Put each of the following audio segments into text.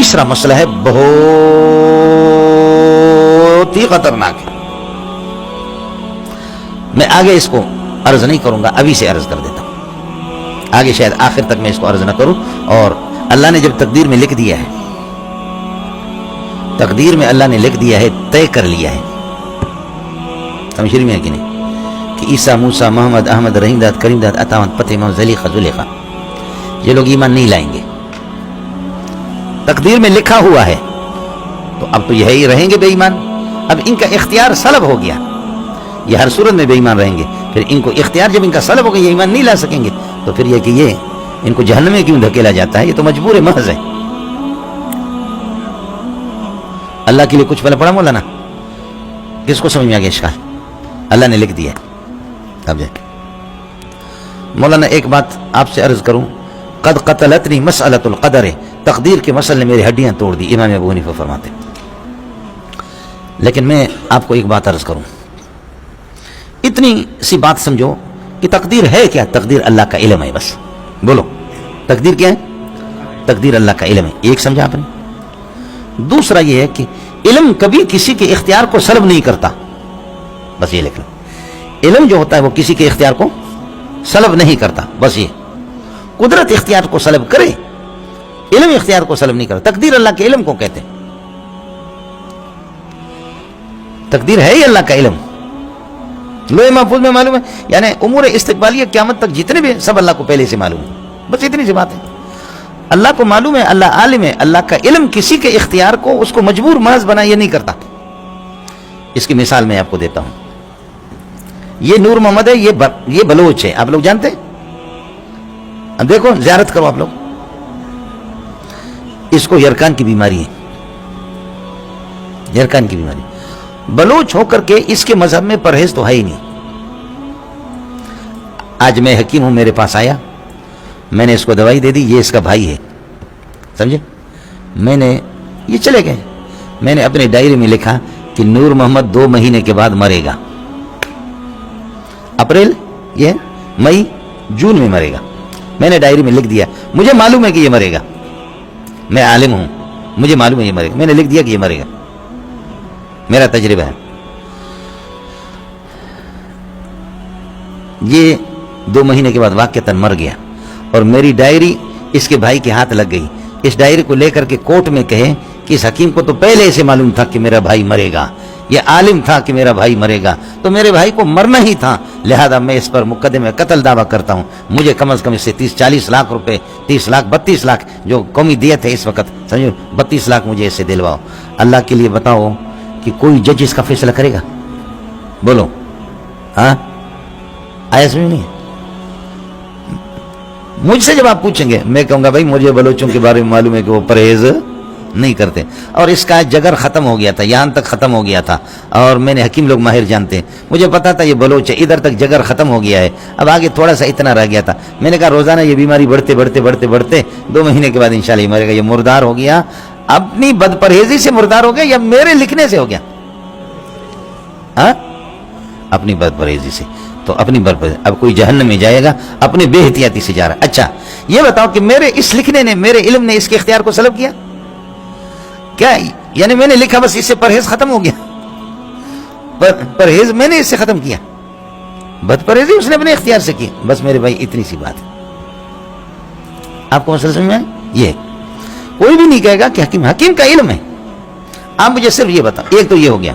تیسرا مسئلہ ہے بہت ہی خطرناک ہے. میں آگے اس کو عرض نہیں کروں گا, ابھی سے عرض کر دیتا ہوں. آگے شاید آخر تک میں اس کو عرض نہ کروں. اور اللہ نے جب تقدیر میں لکھ دیا ہے, تقدیر میں اللہ نے لکھ دیا ہے, طے کر لیا ہے, سمجھ رہی میں کہ نہیں, کہ عیسیٰ, موسیٰ, محمد, احمد, رحیم داد, کریم داد, عطاوند, فتح, محمد, زلیخا, زلیخا, یہ لوگ ایمان نہیں لائیں گے. تقدیر میں لکھا ہوا ہے, تو اب تو یہی رہیں گے بے ایمان. اب ان کا اختیار سلب ہو گیا, یہ ہر صورت میں بے ایمان رہیں گے. پھر ان کو اختیار جب ان کا سلب ہو گیا, یہ ایمان نہیں لا سکیں گے, تو پھر یہ کہ یہ ان کو جہنم میں کیوں دھکیلا جاتا ہے؟ یہ تو مجبور محض ہے. اللہ کے لیے کچھ پہلے پڑھا مولانا, کس کو سمجھ میں آ گیا اشکال؟ اللہ نے لکھ دیا ہے. اب جائے مولانا ایک بات آپ سے عرض کروں, قد قتلتنی مسئلۃ القدر, تقدیر کے مسئلے نے میری ہڈیاں توڑ دی, امام ابو حنیفہ فرماتے. لیکن میں آپ کو ایک بات عرض کروں, اتنی سی بات سمجھو کہ تقدیر ہے کیا؟ تقدیر اللہ کا علم ہے. بس بولو تقدیر کیا ہے؟ تقدیر اللہ کا علم ہے. ایک سمجھا آپ نے. دوسرا یہ ہے کہ علم کبھی کسی کے اختیار کو سلب نہیں کرتا. بس یہ لکھ لو, علم جو ہوتا ہے وہ کسی کے اختیار کو سلب نہیں کرتا. بس یہ قدرت اختیار کو سلب کرے, علم اختیار کو سلب نہیں کرتا. تقدیر اللہ کے علم کو کہتے ہیں. تقدیر ہے ہی اللہ کا علم, لوح محفوظ میں معلوم ہے. یعنی امور استقبالیہ قیامت تک جتنے بھی سب اللہ کو پہلے سے معلوم ہے. بس اتنی سی بات ہے. اللہ کو معلوم ہے, اللہ عالم ہے. اللہ کا علم کسی کے اختیار کو, اس کو مجبور محض بنا یہ نہیں کرتا. اس کی مثال میں آپ کو دیتا ہوں. یہ نور محمد ہے, یہ بلوچ ہے, آپ لوگ جانتے ہیں. اب دیکھو, زیارت کرو آپ لوگ. اس کو یرکان کی بیماری ہے, یرکان کی بیماری. بلوچ ہو کر کے اس کے مذہب میں پرہیز تو ہے ہی نہیں. آج میں حکیم ہوں, میرے پاس آیا, میں نے اس کو دوائی دے دی, یہ اس کا بھائی ہے, سمجھے. میں نے یہ چلے گئے, میں نے اپنے ڈائری میں لکھا کہ نور محمد 2 مہینے کے بعد مرے گا. اپریل, یہ مئی, جون میں مرے گا. میں نے ڈائری میں لکھ دیا, مجھے معلوم ہے کہ یہ مرے گا, میں عالم ہوں, مجھے معلوم ہے یہ مرے گا. میں نے لکھ دیا کہ یہ مرے گا, میرا تجربہ ہے. یہ 2 مہینے کے بعد واقعتاً مر گیا, اور میری ڈائری اس کے بھائی کے ہاتھ لگ گئی. اس ڈائری کو لے کر کے کورٹ میں کہے کہ اس حکیم کو تو پہلے سے معلوم تھا کہ میرا بھائی مرے گا, یہ عالم تھا کہ میرا بھائی مرے گا, تو میرے بھائی کو مرنا ہی تھا, لہذا میں اس پر مقدمے قتل دعویٰ کرتا ہوں. مجھے کم از کم اس سے 30-40 لاکھ روپے, 30 لاکھ 32 لاکھ جو قومی دیت ہے اس وقت, سمجھو 32 لاکھ مجھے اس سے دلواؤ. اللہ کے لیے بتاؤ کہ کوئی جج اس کا فیصلہ کرے گا؟ بولو, ہاں آیا سمجھ نہیں؟ مجھ سے جب آپ پوچھیں گے, میں کہوں گا بھائی مجھے بلوچوں کے بارے میں معلوم ہے کہ وہ پرہیز نہیں کرتے, اور اس کا جگر ختم ہو گیا تھا, یہاں تک ختم ہو گیا تھا, اور میں نے حکیم لوگ ماہر جانتے ہیں, مجھے پتا تھا یہ بلوچ ہے, ادھر تک جگر ختم ہو گیا ہے, اب آگے تھوڑا سا اتنا رہ گیا تھا. میں نے کہا روزانہ یہ بیماری بڑھتے بڑھتے بڑھتے بڑھتے 2 مہینے کے بعد انشاءاللہ یہ مرے گا. یہ مردار ہو گیا, اپنی بد پرہیزی سے مردار ہو گیا یا میرے لکھنے سے ہو گیا؟ ہاں, اپنی بد پرہیزی سے. تو اپنی بد پرہیزی, اب کوئی جہنم میں جائے گا اپنے بے احتیاطی سے جا رہا ہے. اچھا یہ بتاؤ کہ میرے اس لکھنے نے, میرے علم نے اس کے اختیار کو سلب کیا کیا؟ یعنی میں نے لکھا بس اس سے پرہیز ختم ہو گیا, پرہیز میں نے اس سے ختم کیا, بد پرہیزی اس نے اپنے اختیار سے کی. بس میرے بھائی اتنی سی بات ہے. آپ کو مسئلہ سمجھ میں آئے؟ یہ کوئی بھی نہیں کہے گا کہ حکیم کا علم ہے. آپ مجھے صرف یہ بتاؤ, ایک تو یہ ہو گیا.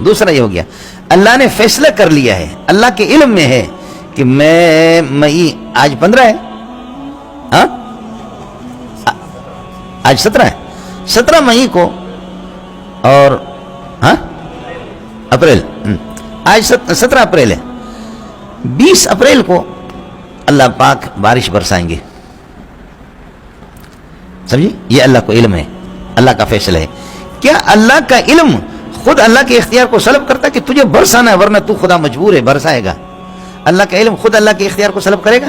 دوسرا یہ ہو گیا, اللہ نے فیصلہ کر لیا ہے, اللہ کے علم میں ہے کہ میں مئی, آج 15 ہے, ہاں آج 17 ہے, 17 مئی کو, اور ہاں اپریل, آج 17 اپریل ہے, 20 اپریل کو اللہ پاک بارش برسائیں گے. سمجھے, یہ اللہ کو علم ہے, اللہ کا فیصلہ ہے. کیا اللہ کا علم خود اللہ کے اختیار کو سلب کرتا کہ تجھے برسانا ہے ورنہ تو خدا مجبور ہے برسائے گا؟ اللہ کا علم خود اللہ کے اختیار کو سلب کرے گا؟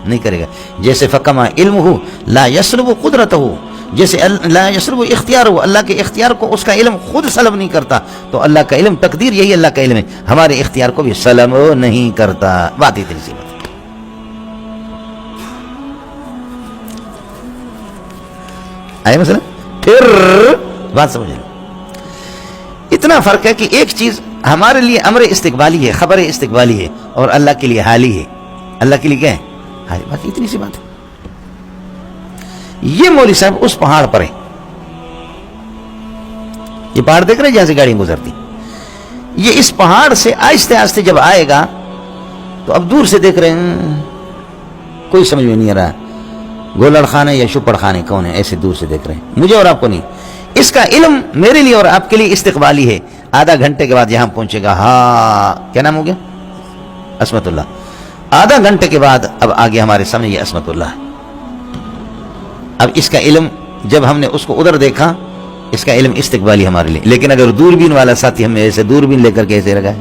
نہیں کرے گا. جیسے فکما علمہ لا یسلب قدرتہ, جیسے لا یسلب اختیارہ, اللہ کے اختیار کو اس کا علم خود سلب نہیں کرتا, تو اللہ کا علم, تقدیر یہی اللہ کا علم ہے, ہمارے اختیار کو بھی سلب نہیں کرتا. بات اتنی سی بات. آئے مثلا پھر بات سمجھ لیں، اتنا فرق ہے کہ ایک چیز ہمارے لیے امر استقبالی ہے، خبر استقبالی ہے، اور اللہ کے لیے حالی ہے. اللہ کے لیے کیا ہے؟ حالی. بات اتنی سی بات ہے. یہ مولوی صاحب اس پہاڑ پر ہے، یہ پہاڑ دیکھ رہے ہیں جہاں سے گاڑیاں گزرتی، یہ اس پہاڑ سے آہستہ آہستہ جب آئے گا تو اب دور سے دیکھ رہے ہیں، کوئی سمجھ میں نہیں آ رہا گولڑ خان ہے یا شپڑ خان ہے، کون ہے، ایسے دور سے دیکھ رہے ہیں، مجھے اور آپ کو نہیں. اس کا علم میرے لیے اور آپ کے لیے استقبالی ہے. آدھا گھنٹے کے بعد یہاں پہنچے گا. ہاں کیا نام ہو گیا؟ عصمت اللہ. آدھا گھنٹے کے بعد اب آگے ہمارے سامنے یہ عصمت اللہ ہے. اب اس کا علم جب ہم نے اس کو ادھر دیکھا، اس کا علم استقبالی ہمارے لیے. لیکن اگر دوربین والا ساتھی ہمیں ایسے دوربین لے کر کے ایسے لگائے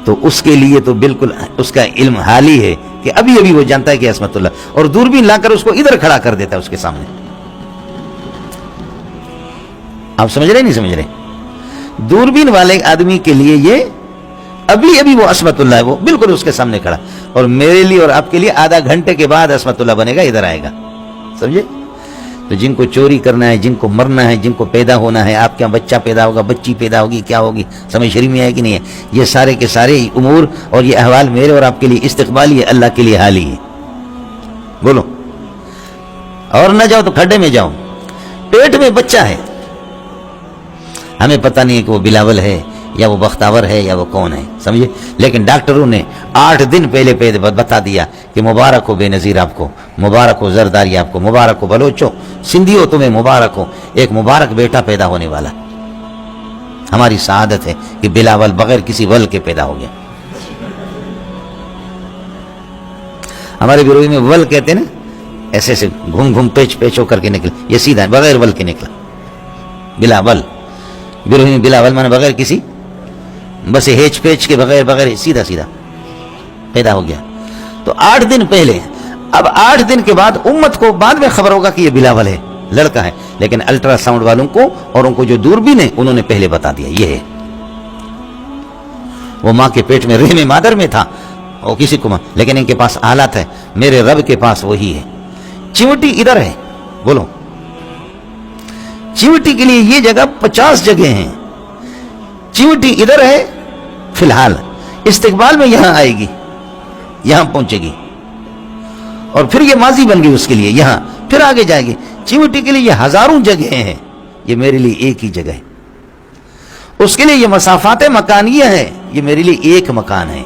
تو اس کے لیے تو بالکل اس کا علم حالی ہے کہ ابھی ابھی وہ جانتا ہے کہ عصمت اللہ، اور دوربین لا کر اس کو ادھر کھڑا کر دیتا ہے اس کے سامنے. آپ سمجھ رہے نہیں سمجھ رہے؟ دوربین والے آدمی کے لیے یہ ابھی ابھی وہ عصمت اللہ ہے، وہ بالکل اس کے سامنے کھڑا. اور میرے لیے اور آپ کے لیے آدھا گھنٹے کے بعد عصمت اللہ بنے گا، ادھر آئے گا. سمجھے؟ تو جن کو چوری کرنا ہے، جن کو مرنا ہے، جن کو پیدا ہونا ہے، آپ کے یہاں بچہ پیدا ہوگا، بچی پیدا ہوگی، کیا ہوگی، سمجھ شریف میں ہے کہ نہیں ہے؟ یہ سارے کے سارے امور اور یہ احوال میرے اور آپ کے لیے استقبالی ہے، اللہ کے لیے حالی ہے. بولو. اور نہ جاؤ تو کھڈے میں جاؤ. پیٹ میں بچہ ہے، ہمیں پتہ نہیں ہے کہ وہ بلاول ہے یا وہ بختاور ہے یا وہ کون ہے، سمجھے؟ لیکن ڈاکٹروں نے 8 دن پہلے بتا دیا کہ مبارک ہو بے نظیر آپ کو، مبارک ہو زرداری آپ کو، مبارک ہو بلوچو، سندھیو تمہیں مبارک ہو، ایک مبارک بیٹا پیدا ہونے والا. ہماری سعادت ہے کہ بلاول بغیر کسی ول کے پیدا ہو گیا. ہمارے گروہ میں ول کہتے ہیں نا، ایسے ایسے گھوم گھوم پیچ پیچ ہو کر کے نکلے، یہ سیدھا ہے، بغیر ول کے نکلا بلاول. گروہ میں بلاول مانے بغیر کسی بس ہیچ پیچ کے بغیر سیدھا سیدھا پیدا ہو گیا. تو 8 دن پہلے، اب 8 دن کے بعد امت کو بعد میں خبر ہوگا کہ یہ بلاول ہے، لڑکا ہے. لیکن الٹرا ساؤنڈ والوں کو اور ان کو جو دوربین ہے انہوں نے پہلے بتا دیا یہ ہے. وہ ماں کے پیٹ میں رحم مادر میں تھا، وہ کسی کو لیکن ان کے پاس آلات ہے، میرے رب کے پاس وہی ہے. چیوٹی ادھر ہے، بولو. چیوٹی کے لیے یہ جگہ 50 جگہ ہیں. چیوٹی ادھر ہے فی الحال، استقبال میں یہاں آئے گی، یہاں پہنچے گی، اور پھر یہ ماضی بن گئی اس کے لیے، یہاں پھر آگے جائے گی. چیوٹی کے لیے یہ ہزاروں جگہیں ہیں، یہ میرے لیے ایک ہی جگہ ہے. اس کے لیے یہ مسافات مکانیہ ہے، یہ میرے لیے ایک مکان ہے.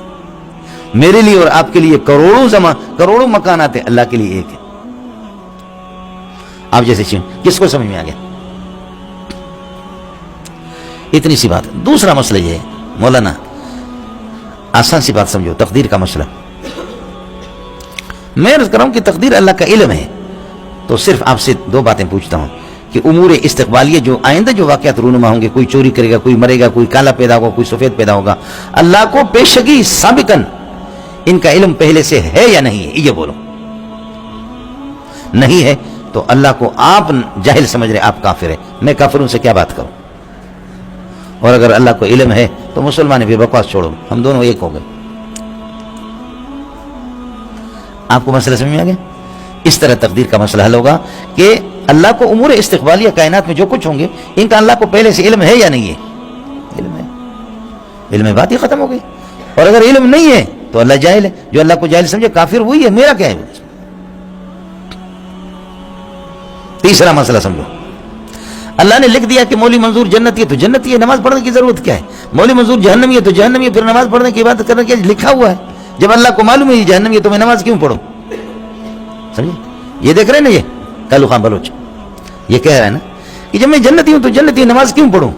میرے لیے اور آپ کے لیے کروڑوں مکانات ہیں، اللہ کے لیے ایک ہے. آپ جیسے کس کو سمجھ میں آ گیا؟ اتنی سی بات. دوسرا مسئلہ یہ ہے مولانا، آسان سی بات سمجھو، تقدیر کا مسئلہ. میں عرض کر رہا ہوں کہ تقدیر اللہ کا علم ہے. تو صرف آپ سے 2 باتیں پوچھتا ہوں کہ امور استقبالیہ جو آئندہ جو واقعات رونما ہوں گے، کوئی چوری کرے گا، کوئی مرے گا، کوئی کالا پیدا ہوگا، کوئی سفید پیدا ہوگا، اللہ کو پیشگی سابقاً ان کا علم پہلے سے ہے یا نہیں ہے؟ یہ بولو. نہیں ہے تو اللہ کو آپ جاہل سمجھ رہے، آپ کافر ہے. میں کافروں سے کیا بات کروں؟ اور اگر اللہ کو علم ہے تو مسلمان بھی بکواس چھوڑو، ہم دونوں ایک ہو گئے. آپ کو مسئلہ سمجھ میں آ گیا؟ اس طرح تقدیر کا مسئلہ حل ہوگا کہ اللہ کو امور استقبالیہ کائنات میں جو کچھ ہوں گے ان کا اللہ کو پہلے سے علم ہے یا نہیں ہے؟ علم ہے. علم ہے، بات ہی ختم ہو گئی. اور اگر علم نہیں ہے تو اللہ جاہل ہے. جو اللہ کو جاہل سمجھے کافر وہی ہے، میرا کیا ہے؟ تیسرا مسئلہ سمجھو، اللہ نے لکھ دیا کہ مولوی منظور جنتی ہے تو جنتی ہے، نماز پڑھنے کی ضرورت کیا ہے؟ مولوی منظور جہنمی ہے تو جہنمی ہے، پھر نماز پڑھنے کی عبادت کرنے کی لکھا ہوا ہے. جب اللہ کو معلوم ہے یہ جہنمی ہے تو میں نماز کیوں پڑھوں؟ سمجھے؟ یہ دیکھ رہے ہیں نا، یہ کالو خان بلوچ یہ کہہ رہا ہے نا کہ جب میں جنتی ہوں تو جنتی نماز کیوں پڑھوں؟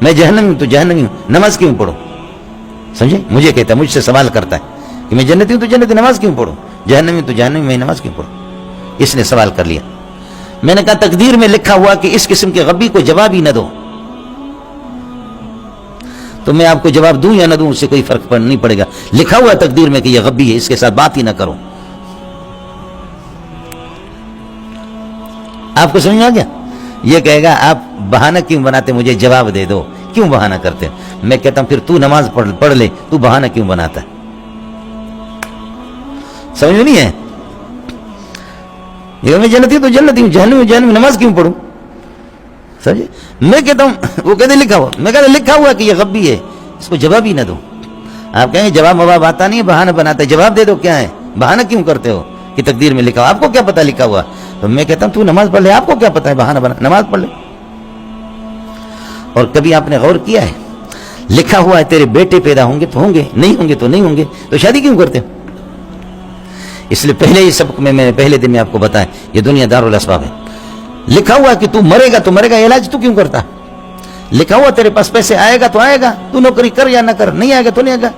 میں جہنمی ہوں تو جہنمی ہوں، نماز کیوں پڑھوں؟ سمجھے؟ مجھے کہتا ہے، مجھ سے سوال کرتا ہے کہ میں جنتی ہوں تو جنتی نماز کیوں پڑھوں، جہنمی ہوں تو جہنمی میں نماز کیوں پڑھوں؟ اس نے سوال کر لیا. میں نے کہا تقدیر میں لکھا ہوا کہ اس قسم کے غبی کو جواب ہی نہ دو. تو میں آپ کو جواب دوں یا نہ دوں اس سے کوئی فرق نہیں پڑے گا. لکھا ہوا تقدیر میں کہ یہ غبی ہے، اس کے ساتھ بات ہی نہ کرو. آپ کو سمجھ میں آ گیا؟ یہ کہے گا آپ بہانہ کیوں بناتے، مجھے جواب دے دو، کیوں بہانہ کرتے؟ میں کہتا ہوں پھر تو نماز پڑھ لے، تو بہانہ کیوں بناتا ہے؟ سمجھ میں نہیں ہے؟ یہ میں جنتی تو جنتی ہوں، جہنمی ہوں جہنمی، نماز کیوں پڑھوں؟ سمجھے؟ میں کہتا ہوں وہ کہتے لکھا ہوا، میں کہتا لکھا ہوا کہ یہ غبی ہے، اس کو جواب ہی نہ دو. آپ کہیں گے جواب مواب آتا نہیں ہے، بہانہ بناتا ہے. جواب دے دو کیا ہے، بہانہ کیوں کرتے ہو کہ تقدیر میں لکھا ہوا؟ آپ کو کیا پتا لکھا ہوا؟ تو میں کہتا ہوں تو نماز پڑھ لے، آپ کو کیا پتا ہے بہانہ بنا، نماز پڑھ لے. اور کبھی آپ نے غور کیا ہے لکھا ہوا ہے تیرے بیٹے پیدا ہوں گے تو ہوں گے، نہیں ہوں گے تو نہیں ہوں گے، تو شادی کیوں کرتے ہو؟ اس لیے پہلے ہی سبق میں نے پہلے دن میں آپ کو بتایا یہ دنیا دارالاسباب ہے. لکھا ہوا کہ تو مرے گا تو مرے گا، علاج تو کیوں کرتا؟ لکھا ہوا تیرے پاس پیسے آئے گا تو آئے گا، تو نوکری کر یا نہ کر، نہیں آئے گا تو نہیں آئے گا.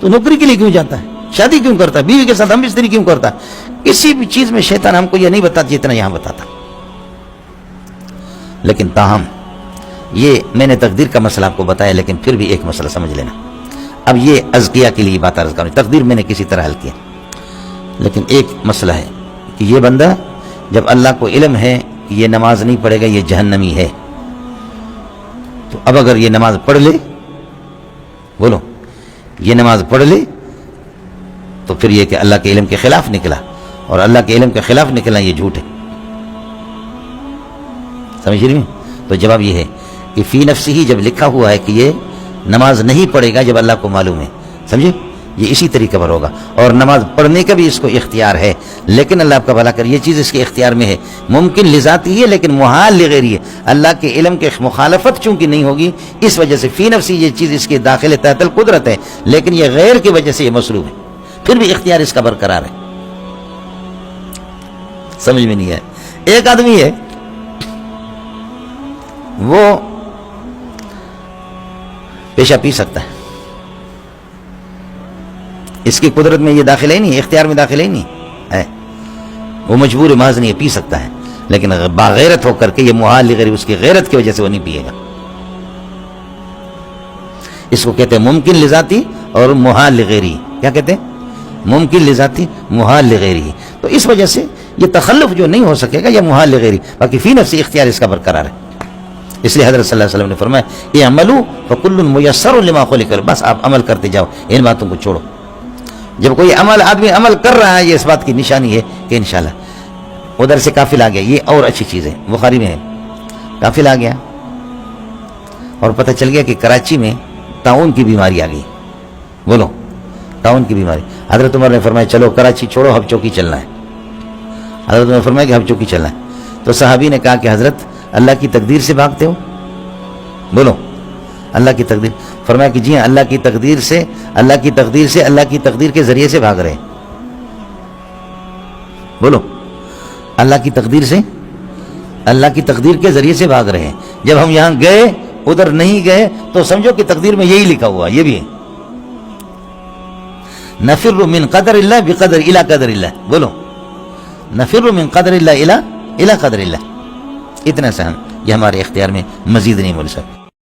تو نوکری کے لیے کیوں جاتا ہے؟ شادی کیوں کرتا ہے؟ بیوی کے ساتھ ہم بستری کیوں کرتا؟ کسی بھی چیز میں شیطان ہم کو یہ نہیں بتاتا جتنا یہاں بتاتا. لیکن تاہم یہ میں نے تقدیر کا مسئلہ آپ کو بتایا، لیکن پھر بھی ایک مسئلہ سمجھ لینا. اب یہ ازکیہ کے لیے بات عرض کروں، تقدیر میں نے کسی طرح حل کیا، لیکن ایک مسئلہ ہے کہ یہ بندہ جب اللہ کو علم ہے کہ یہ نماز نہیں پڑھے گا، یہ جہنمی ہے، تو اب اگر یہ نماز پڑھ لے، بولو یہ نماز پڑھ لے تو پھر یہ کہ اللہ کے علم کے خلاف نکلا، اور اللہ کے علم کے خلاف نکلا یہ جھوٹ ہے. سمجھ رہی ہیں؟ تو جواب یہ ہے کہ فی نفسی ہی جب لکھا ہوا ہے کہ یہ نماز نہیں پڑھے گا، جب اللہ کو معلوم ہے، سمجھے، یہ اسی طریقے پر ہوگا. اور نماز پڑھنے کا بھی اس کو اختیار ہے، لیکن اللہ آپ کا بھلا کر، یہ چیز اس کے اختیار میں ہے، ممکن لذاتی ہے لیکن محال لغیری ہے. اللہ کے علم کے مخالفت چونکہ نہیں ہوگی، اس وجہ سے فی نفسی یہ چیز اس کے داخل تحت القدرت ہے، لیکن یہ غیر کی وجہ سے یہ مصروف ہے، پھر بھی اختیار اس کا برقرار ہے. سمجھ میں نہیں ہے؟ ایک آدمی ہے وہ پیشہ پی سکتا ہے، اس کی قدرت میں یہ داخل ہی نہیں، اختیار میں داخل ہی نہیں ہے، وہ مجبور محض نہیں ہے، پی سکتا ہے، لیکن باغیرت ہو کر کے یہ محال غیر اس کی غیرت کی وجہ سے وہ نہیں پیے گا. اس کو کہتے ہیں ممکن لذاتی اور محال غیری. کیا کہتے ہیں؟ ممکن لذاتی، محال غیری. تو اس وجہ سے یہ تخلف جو نہیں ہو سکے گا یہ محال غیری، باقی فی نفسی اختیار اس کا برقرار ہے. اس لیے حضرت صلی اللہ علیہ وسلم نے فرمایا اعملوا فکل میسر لما خلق له، بس آپ عمل کرتے جاؤ، ان باتوں کو چھوڑو. جب کوئی آدمی عمل کر رہا ہے، یہ اس بات کی نشانی ہے کہ انشاءاللہ. ادھر سے قافل آ گیا، یہ اور اچھی چیز ہے، بخاری میں ہے، قافل آ گیا اور پتہ چل گیا کہ کراچی میں طاعون کی بیماری آ گئی. بولو طاعون کی بیماری. حضرت عمر نے فرمایا چلو کراچی چھوڑو، ہب چوکی چلنا ہے. حضرت عمر نے فرمایا کہ ہب چوکی چلنا ہے. تو صحابی نے کہا کہ حضرت اللہ کی تقدیر سے بھاگتے ہو؟ بولو اللہ کی تقدیر. فرمایا کہ جی ہاں، اللہ کی تقدیر سے، اللہ کی تقدیر سے، اللہ کی تقدیر کے ذریعے سے بھاگ رہے ہیں. بولو اللہ کی تقدیر سے، اللہ کی تقدیر کے ذریعے سے بھاگ رہے ہیں. جب ہم یہاں گئے ادھر نہیں گئے تو سمجھو کہ تقدیر میں یہی لکھا ہوا. یہ بھی ہے نفر من قدر اللہ بقدر الی قدر اللہ. بولو نفر من قدر اللہ الی قدر اللہ. اتنا سا ہم یہ ہمارے اختیار میں مزید نہیں بول سکتے.